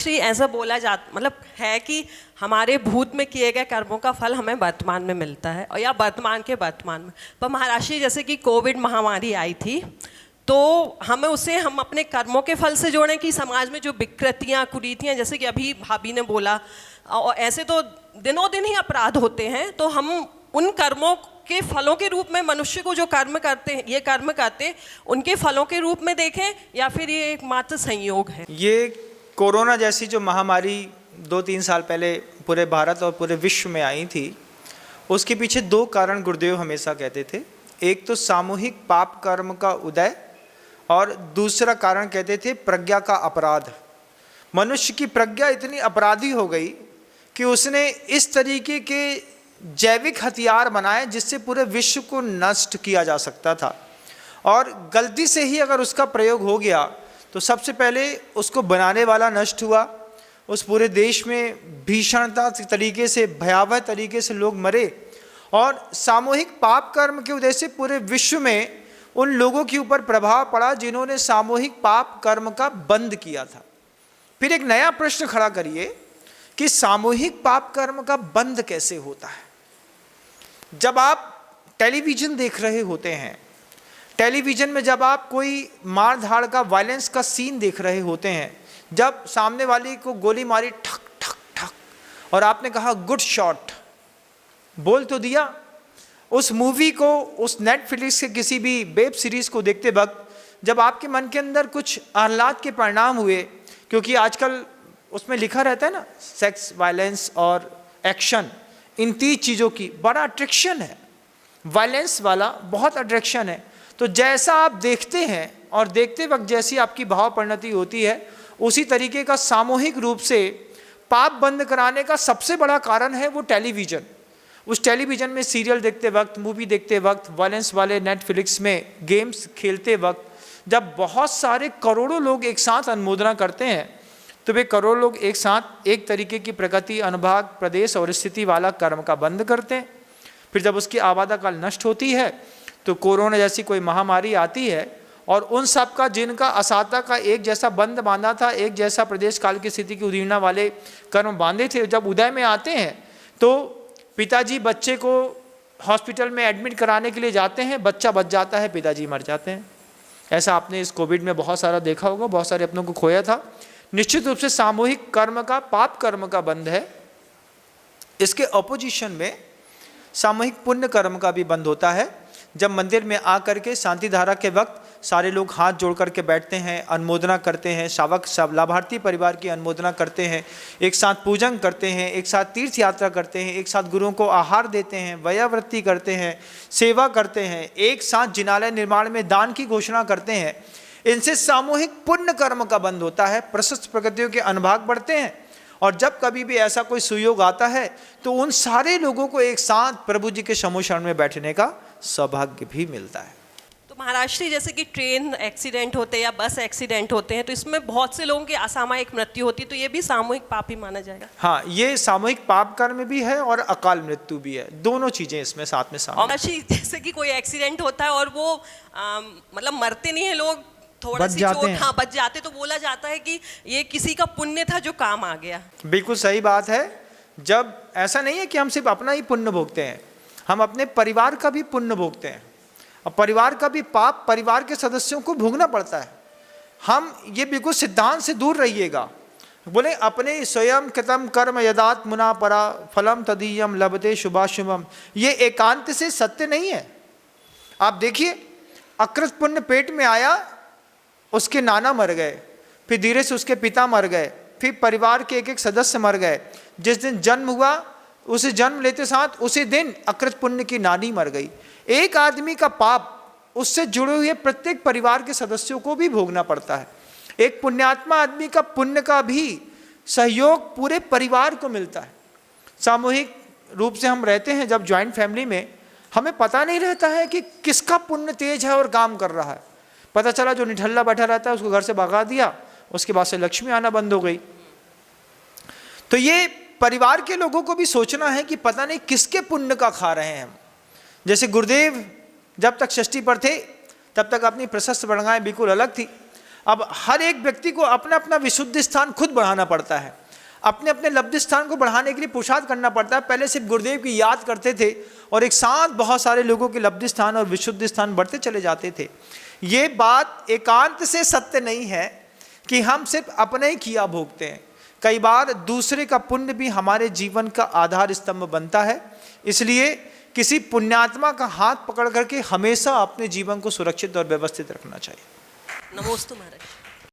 श्री ऐसा बोला जाता मतलब है कि हमारे भूत में किए गए कर्मों का फल हमें वर्तमान में मिलता है, और या वर्तमान के वर्तमान में। पर महाराष्ट्र जैसे कि कोविड महामारी आई थी, तो हमें उसे हम अपने कर्मों के फल से जोड़ें कि समाज में जो विकृतियाँ कुरीतियाँ, जैसे कि अभी भाभी ने बोला, और ऐसे तो दिनों दिन ही अपराध होते हैं, तो हम उन कर्मों के फलों के रूप में मनुष्य को जो कर्म करते हैं, ये कर्म करते उनके फलों के रूप में देखें, या फिर ये एकमात्र संयोग है? ये कोरोना जैसी जो महामारी 2-3 साल पहले पूरे भारत और पूरे विश्व में आई थी, उसके पीछे 2 कारण गुरुदेव हमेशा कहते थे। एक तो सामूहिक पाप कर्म का उदय, और दूसरा कारण कहते थे प्रज्ञा का अपराध। मनुष्य की प्रज्ञा इतनी अपराधी हो गई कि उसने इस तरीके के जैविक हथियार बनाए जिससे पूरे विश्व को नष्ट किया जा सकता था, और गलती से ही अगर उसका प्रयोग हो गया तो सबसे पहले उसको बनाने वाला नष्ट हुआ। उस पूरे देश में भीषणता तरीके से, भयावह तरीके से लोग मरे, और सामूहिक पाप कर्म के उदय से पूरे विश्व में उन लोगों के ऊपर प्रभाव पड़ा जिन्होंने सामूहिक पाप कर्म का बंद किया था। फिर एक नया प्रश्न खड़ा करिए कि सामूहिक पाप कर्म का बंद कैसे होता है। जब आप टेलीविज़न देख रहे होते हैं, टेलीविज़न में जब आप कोई मार धाड़ का, वायलेंस का सीन देख रहे होते हैं, जब सामने वाली को गोली मारी ठक ठक ठक, और आपने कहा गुड शॉट, बोल तो दिया, उस मूवी को, उस नेटफ्लिक्स के किसी भी वेब सीरीज़ को देखते वक्त जब आपके मन के अंदर कुछ आह्लाद के परिणाम हुए, क्योंकि आजकल उसमें लिखा रहता है ना, सेक्स, वायलेंस और एक्शन, इन 3 चीज़ों की बड़ा अट्रैक्शन है, वायलेंस वाला बहुत अट्रैक्शन है। तो जैसा आप देखते हैं और देखते वक्त जैसी आपकी भाव परिणति होती है, उसी तरीके का सामूहिक रूप से पाप बंद कराने का सबसे बड़ा कारण है वो टेलीविज़न। उस टेलीविज़न में सीरियल देखते वक्त, मूवी देखते वक्त, वायलेंस वाले नेटफ्लिक्स में गेम्स खेलते वक्त, जब बहुत सारे करोड़ों लोग एक साथ अनुमोदना करते हैं, तो वे करोड़ों लोग एक साथ एक तरीके की प्रगति, अनुभाग, प्रदेश और स्थिति वाला कर्म का बंद करते हैं। फिर जब उसकी आबादा नष्ट होती है तो कोरोना जैसी कोई महामारी आती है, और उन सब का, जिनका असाता का एक जैसा बंद बांधा था, एक जैसा प्रदेश काल की स्थिति की उदीर्णा वाले कर्म बांधे थे, जब उदय में आते हैं तो पिताजी बच्चे को हॉस्पिटल में एडमिट कराने के लिए जाते हैं, बच्चा बच जाता है, पिताजी मर जाते हैं। ऐसा आपने इस कोविड में बहुत सारा देखा होगा, बहुत सारे अपनों को खोया था। निश्चित रूप से सामूहिक कर्म का, पाप कर्म का बंद है। इसके ऑपोजिशन में सामूहिक पुण्य कर्म का भी बंद होता है। जब मंदिर में आकर के शांति धारा के वक्त सारे लोग हाथ जोड़ करके बैठते हैं, अनुमोदना करते हैं, शावक सब लाभार्थी परिवार की अनुमोदना करते हैं, एक साथ पूजन करते हैं, एक साथ तीर्थ यात्रा करते हैं, एक साथ गुरुओं को आहार देते हैं, वयावृत्ति करते हैं, सेवा करते हैं, एक साथ जिनालय निर्माण में दान की घोषणा करते हैं, इनसे सामूहिक पुण्य कर्म का बंद होता है। प्रशस्त प्रगतियों के अनुभाग बढ़ते हैं, और जब कभी भी ऐसा कोई सुयोग आता है तो उन सारे लोगों को एक साथ प्रभु जी के समूह में बैठने का सौभाग्य भी मिलता है। तो महाराष्ट्र जैसे कि ट्रेन एक्सीडेंट होते हैं या बस एक्सीडेंट होते हैं, तो इसमें बहुत से लोगों की असामयिक मृत्यु होती है, तो ये भी सामूहिक पाप ही माना जाएगा? हाँ, ये सामूहिक पाप कर्म भी है और अकाल मृत्यु भी है, दोनों चीजें इसमें साथ में शामिल। जैसे कि कोई एक्सीडेंट होता है और वो मतलब मरते नहीं है लोग, थोड़ा सी चोट, हाँ, बच जाते, तो बोला जाता है कि ये किसी का पुण्य था जो काम आ गया। बिल्कुल सही बात है। जब ऐसा नहीं है कि हम सिर्फ अपना ही पुण्य भोगते हैं, हम अपने परिवार का भी पुण्य भोगते हैं, और परिवार का भी पाप परिवार के सदस्यों को भोगना पड़ता है। हम ये बिल्कुल सिद्धांत से दूर रहिएगा। बोले अपने स्वयं कृतम कर्म यदात मुना परा फलम तदीयम लभते शुभाशुभम, ये एकांत से सत्य नहीं है। आप देखिए, अकृत पुण्य पेट में आया, उसके नाना मर गए, फिर धीरे से उसके पिता मर गए, फिर परिवार के एक एक सदस्य मर गए। जिस दिन जन्म हुआ, उसे जन्म लेते साथ उसी दिन अकृत पुण्य की नानी मर गई। एक आदमी का पाप उससे जुड़े हुए प्रत्येक परिवार के सदस्यों को भी भोगना पड़ता है। एक पुण्यात्मा आदमी का पुण्य का भी सहयोग पूरे परिवार को मिलता है। सामूहिक रूप से हम रहते हैं जब ज्वाइंट फैमिली में, हमें पता नहीं रहता है कि किसका पुण्य तेज है और काम कर रहा है। पता चला जो निठल्ला बैठा रहता है उसको घर से भगा दिया, उसके बाद से लक्ष्मी आना बंद हो गई। तो ये परिवार के लोगों को भी सोचना है कि पता नहीं किसके पुण्य का खा रहे हैं हम। जैसे गुरुदेव जब तक षष्ठी पर थे तब तक अपनी प्रशस्त बड़गाएं बिल्कुल अलग थी। अब हर एक व्यक्ति को अपना अपना विशुद्ध स्थान खुद बढ़ाना पड़ता है, अपने अपने लब्ध स्थान को बढ़ाने के लिए पुरुषार्थ करना पड़ता है। पहले सिर्फ गुरुदेव की याद करते थे और एक साथ बहुत सारे लोगों के लब्ध स्थान और विशुद्ध स्थान बढ़ते चले जाते थे। ये बात एकांत से सत्य नहीं है कि हम सिर्फ अपने ही किया भोगते हैं, कई बार दूसरे का पुण्य भी हमारे जीवन का आधार स्तंभ बनता है। इसलिए किसी पुण्यात्मा का हाथ पकड़ करके हमेशा अपने जीवन को सुरक्षित और व्यवस्थित रखना चाहिए। नमोस्तु महाराज।